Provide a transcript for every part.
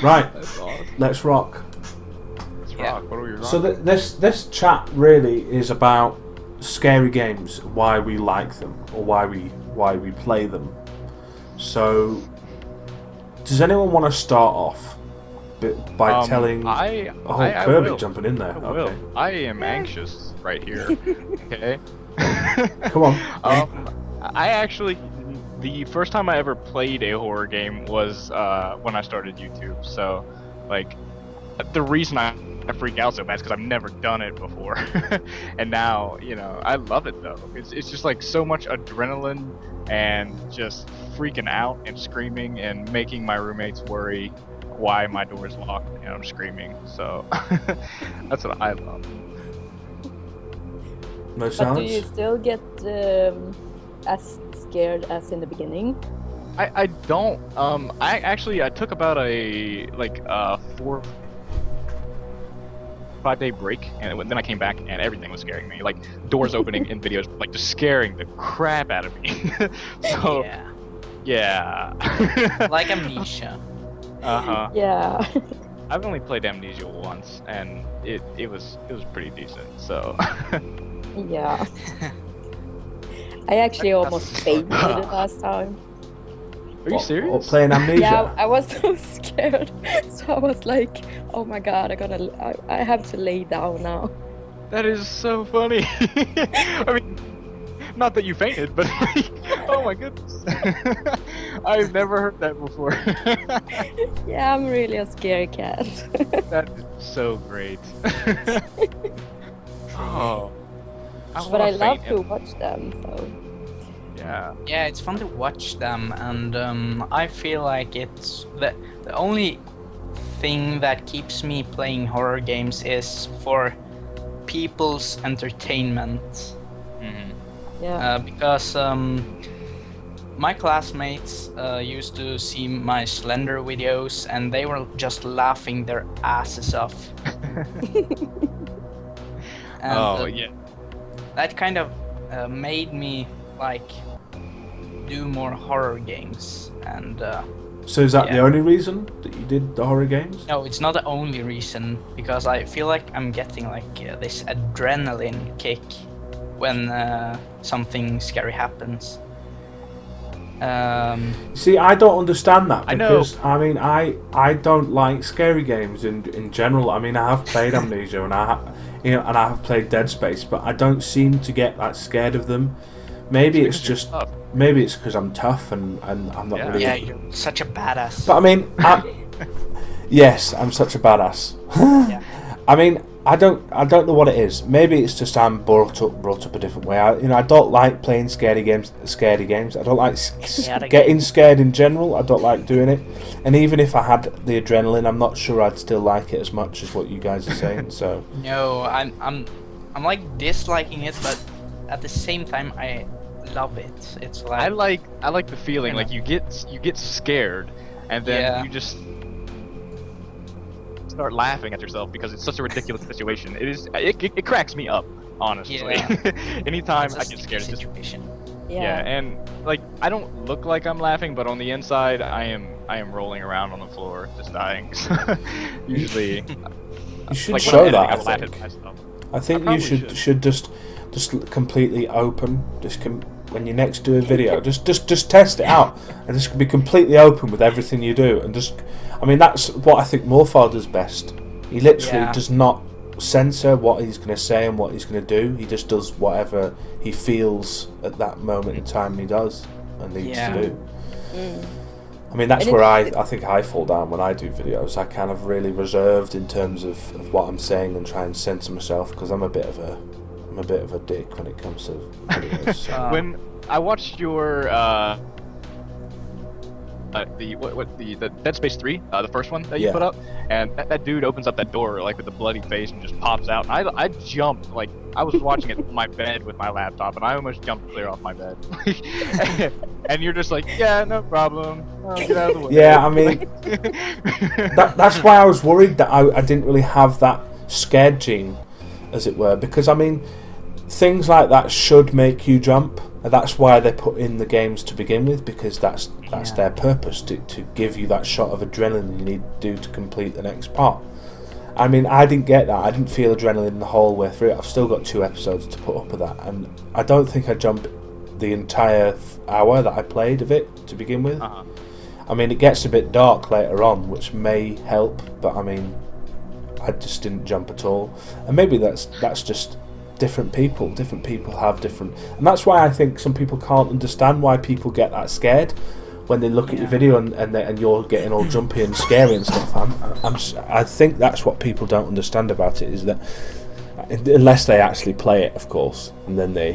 Right. That's awesome. Let's rock. Let's rock. What are we rocking? So this chat really is about scary games, why we like them, or why we play them. So, does anyone want to start off by telling? Kirby will. jumping in there. I will. I am anxious right here. Okay. Come on. I actually, the first time I ever played a horror game was when I started YouTube. So, like, the reason I freak out so bad is because I've never done it before, and now I love it though. It's just like so much adrenaline and just freaking out and screaming and making my roommates worry why my door's locked and I'm screaming. So that's what I love. No silence. But do you still get as scared as in the beginning? I don't. I took about a 4-5 day break, and then I came back and everything was scaring me. Like doors opening in videos, like just scaring the crap out of me. So yeah. Like Amnesia. Yeah. I've only played Amnesia once, and it was pretty decent. So. Yeah. I actually almost fainted last time. Are you serious? Or playing Amnesia? Yeah, I was so scared. So I was like, oh my god, I have to lay down now. That is so funny. I mean, not that you fainted, but like, oh my goodness. I've never heard that before. Yeah, I'm really a scary cat. That is so great. Oh. But I love to watch them, so. Yeah. Yeah, it's fun to watch them, and I feel like it's the only thing that keeps me playing horror games is for people's entertainment. Mm-hmm. Yeah. Because my classmates used to see my Slender videos, and they were just laughing their asses off. And, yeah. That kind of made me like do more horror games, and So is that the only reason that you did the horror games? no, it's not the only reason, because I feel like I'm getting like this adrenaline kick when something scary happens. See, I don't understand that I know. because I mean, I don't like scary games in general. I mean, I have played Amnesia and I have played Dead Space, but I don't seem to get that scared of them. Maybe it's just maybe it's because I'm tough and I'm not really. Yeah, you're such a badass. But I mean, yes, I'm such a badass. Yeah. I mean, I don't know what it is. Maybe it's just I'm brought up a different way. I don't like playing scary games. I don't like getting scared in general. I don't like doing it. And even if I had the adrenaline, I'm not sure I'd still like it as much as what you guys are saying. So No, I'm like disliking it, but at the same time I love it. It's like I like the feeling like you get scared, and then you just start laughing at yourself because it's such a ridiculous situation. It cracks me up, honestly. Yeah. Anytime It's a I get scared, sticky it's just situation. yeah. And like I don't look like I'm laughing, but on the inside I am rolling around on the floor just dying. you Usually should like, show when I'm that. editing, I laugh at myself. I think I you probably should just completely open. When you next do a video, just test it out and just be completely open with everything you do, and I mean that's what I think Morphar does best. He literally does not censor what he's going to say and what he's going to do. He just does whatever he feels at that moment in time he does and needs to do. I mean that's where I think I fall down when I do videos. I kind of really reserved in terms of what I'm saying and try and censor myself because I'm a bit of a dick when it comes to videos. So. When I watched your the Dead Space 3, the first one that you put up, and that dude opens up that door like with a bloody face and just pops out, and I jumped, like I was watching it on my bed with my laptop, and I almost jumped clear off my bed. And you're just like, yeah, no problem, get out of the way. Yeah, I mean, that's why I was worried that I didn't really have that scared gene, as it were, because I mean, things like that should make you jump. And that's why they put in the games to begin with, because that's their purpose, to give you that shot of adrenaline you need to do to complete the next part. I mean, I didn't get that. I didn't feel adrenaline the whole way through it. I've still got 2 episodes to put up with that, and I don't think I jumped the entire hour that I played of it to begin with. I mean, it gets a bit dark later on, which may help, but I mean, I just didn't jump at all. And maybe that's just different people. Different people have different, and that's why I think some people can't understand why people get that scared when they look at your video and you're getting all jumpy and scary and stuff. I think that's what people don't understand about it, is that unless they actually play it, of course, and then they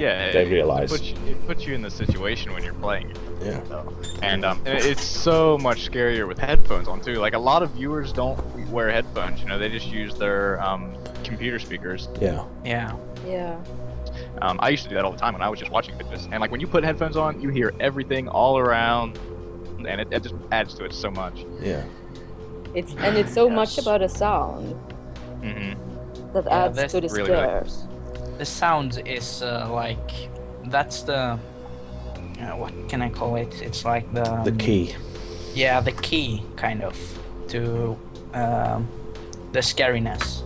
realise. It puts you in the situation when you're playing it. Yeah. And it's so much scarier with headphones on too. Like, a lot of viewers don't wear headphones. You know, they just use their computer speakers. Yeah. Yeah. I used to do that all the time when I was just watching fitness. And like, when you put headphones on, you hear everything all around, and it just adds to it so much. Yeah. It's so much about a sound that adds to the really scares. The sound is like, that's the what can I call it? It's like the key. Yeah, the key kind of to the scariness.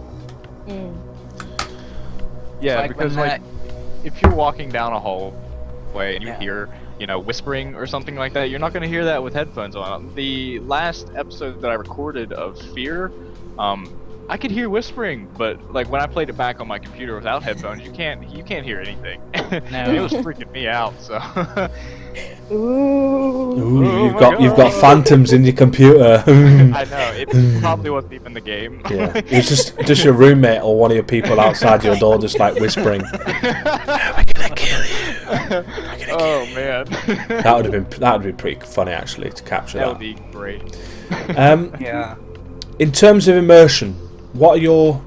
Yeah, like because when like, if you're walking down a hallway and you hear, you know, whispering or something like that, you're not going to hear that with headphones on. The last episode that I recorded of Fear, I could hear whispering, but like when I played it back on my computer without headphones, you can't hear anything. No. It was freaking me out. So. Ooh. You've got phantoms in your computer. I know, it probably wasn't even the game. Yeah, it was just your roommate or one of your people outside your door, just like whispering, "We're gonna kill you." Oh man. That would have been pretty funny actually to capture that. That would be great. Yeah. In terms of immersion, what are your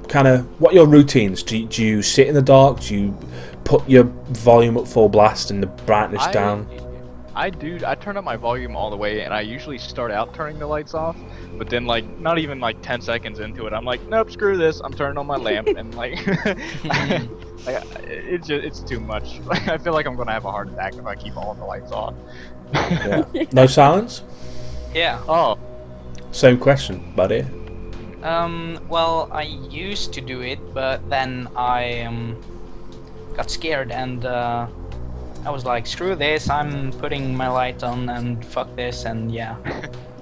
routines? Do you sit in the dark? Do you put your volume up full blast and the brightness down? I turn up my volume all the way, and I usually start out turning the lights off, but then like not even like 10 seconds into it, I'm like, nope, screw this, I'm turning on my lamp, and like, it's too much. I feel like I'm gonna have a heart attack if I keep all the lights off. Yeah. No silence? Yeah. Oh. Same question, buddy. Well, I used to do it, but then I got scared and I was like, screw this, I'm putting my light on and fuck this, and yeah.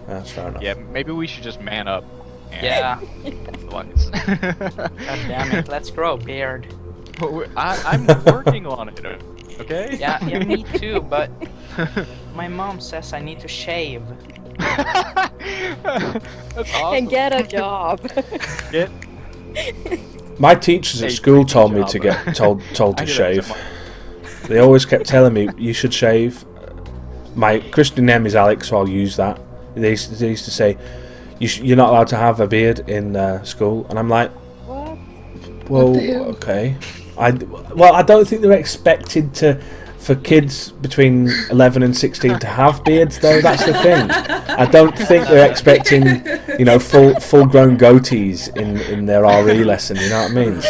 That's fair enough. Yeah, maybe we should just man up. And Yeah. the lights. God damn it, let's grow a beard. I'm working on it. Okay. Yeah, me too, but my mom says I need to shave. That's awesome. And get a job. Get. My teachers at Hey, school good told me job. to get told I to hear that shave. so much. They always kept telling me you should shave. My Christian name is Alex, so I'll use that. They used to say you're not allowed to have a beard in school, and I'm like, What? well, What the hell? okay. I don't think they're expected for kids between 11 and 16 to have beards, though. That's the thing. I don't think they're expecting, full-grown goatees in their RE lesson. You know what I mean?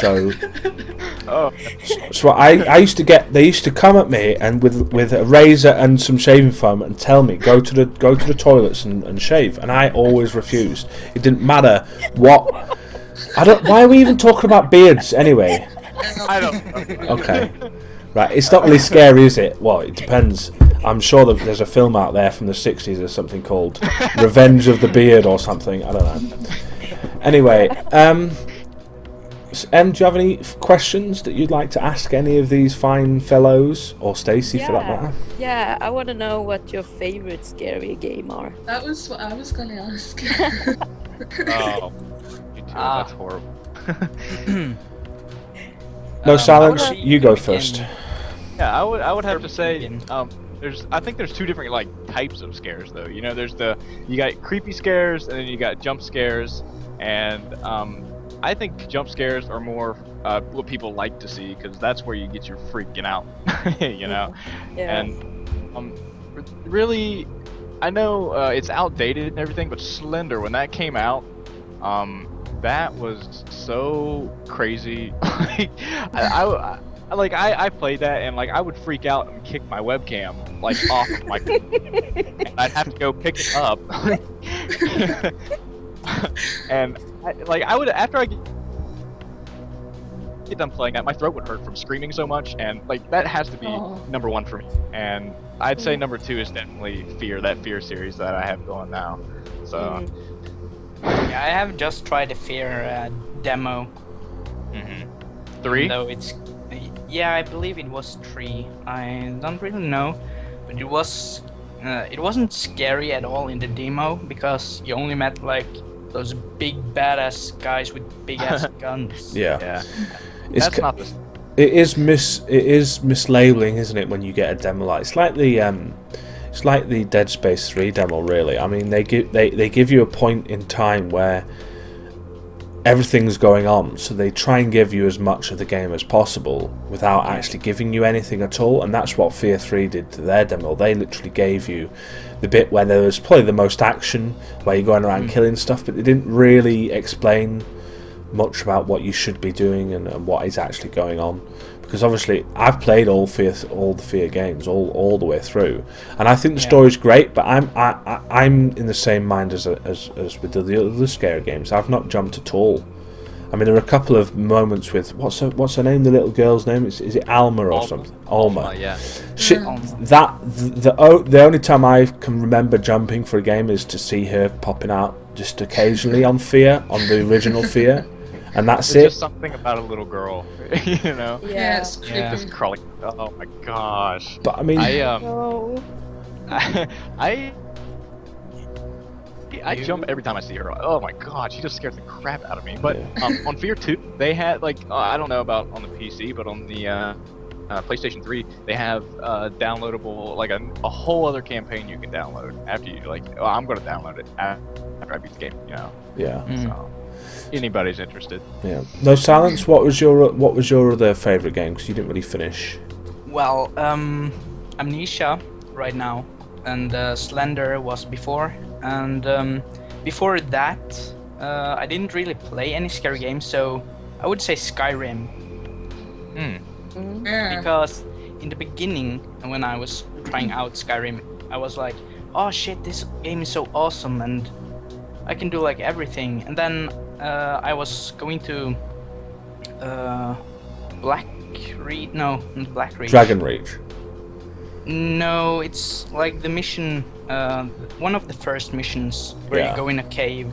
So I used to get. They used to come at me and with a razor and some shaving foam and tell me go to the toilets and shave, and I always refused. It didn't matter what. Why are we even talking about beards anyway? I don't know. Okay. Right, it's not really scary, is it? Well, it depends. I'm sure that there's a film out there from the 60s or something called Revenge of the Beard or something. I don't know. Anyway, do you have any questions that you'd like to ask any of these fine fellows, or Stacey for that matter? Yeah, I want to know what your favorite scary game are. That was what I was gonna ask. Oh, you too. That's horrible. No silence. I would You go begin. first. Yeah, I would have to say, Begin. I think there's two different like types of scares though. You know, you got creepy scares and then you got jump scares, and I think jump scares are more what people like to see, because that's where you get your freaking out, you know. Yeah. And really, I know it's outdated and everything, but Slender, when that came out, that was so crazy. Like, like I played that and like I would freak out and kick my webcam like off of my and I'd have to go pick it up. And I would after I get done playing that, my throat would hurt from screaming so much, and like that has to be number one for me. And I'd say number two is definitely Fear, that Fear series that I have going now. So Yeah, I have just tried the Fear demo. 3. Though it's, yeah, I believe it was 3. I don't really know, but it wasn't scary at all in the demo because you only met like those big badass guys with big ass guns. Yeah. It's That's not the. It is mislabeling, isn't it? When you get a demo like it's like the Dead Space 3 demo, really. I mean, they give you a point in time where everything's going on, so they try and give you as much of the game as possible without actually giving you anything at all. And that's what Fear 3 did to their demo. They literally gave you the bit where there was probably the most action, where you're going around killing stuff, but they didn't really explain much about what you should be doing and what is actually going on. Because obviously I've played all the Fear games all the way through, and I think the story's great. But I'm in the same mind as with the other Scare games. I've not jumped at all. I mean, there are a couple of moments with what's her name? The little girl's name is it Alma or something? Alma. Yeah. The only time I can remember jumping for a game is to see her popping out just occasionally on Fear, on the original Fear. And that's There's it. just something about a little girl, you know. Yeah. it's creepy. Just crawling. Oh my gosh. But I mean, No. I jump every time I see her. Oh my god, she just scares the crap out of me. But on Fear 2, they had like I don't know about on the PC, but on the PlayStation 3, they have downloadable like a whole other campaign you can download after you like. Oh, I'm gonna download it after I beat the game. You know. yeah. So, anybody's interested. Yeah. NoSilence, what was your other favourite game? Because you didn't really finish. Well, Amnesia right now, and Slender was before, and before that, I didn't really play any scary games, so I would say Skyrim. Yeah. Because in the beginning, when I was trying out Skyrim, I was like, oh shit, this game is so awesome, and I can do like everything. And then I was going to Black Reach. No, not Black Reach. Dragon Reach. No, it's like the mission, one of the first missions where Yeah. you go in a cave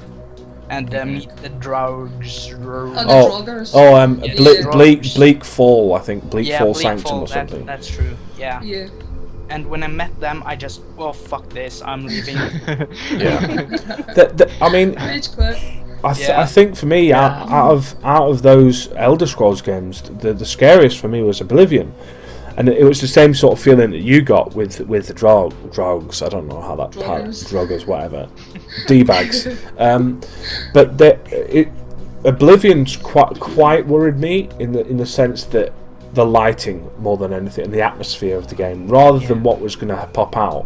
and meet the Draugs. Oh, Droggers. Bleak Fall, I think. Bleak Fall Bleak Sanctum Fall, or something. That's true. Yeah. Yeah. And when I met them, I just, well, fuck this, I'm leaving. Yeah. I mean, Rage quit. I think for me, out of those Elder Scrolls games, the scariest for me was Oblivion, and it was the same sort of feeling that you got with the drogs. I don't know how that droggers, whatever, d-bags. But Oblivion's quite worried me in the sense that the lighting more than anything and the atmosphere of the game, rather than what was going to pop out,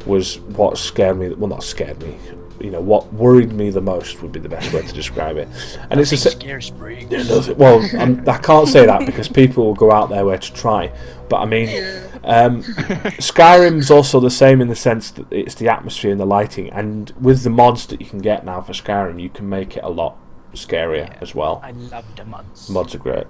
was what scared me. Well, not scared me. You know, what worried me the most would be the best way to describe it. And it's scares Briggs. well, I can't say that because people will go out there where to try. But I mean, Skyrim's also the same in the sense that it's the atmosphere and the lighting. And with the mods that you can get now for Skyrim, you can make it a lot scarier as well. I love the mods. Mods are great.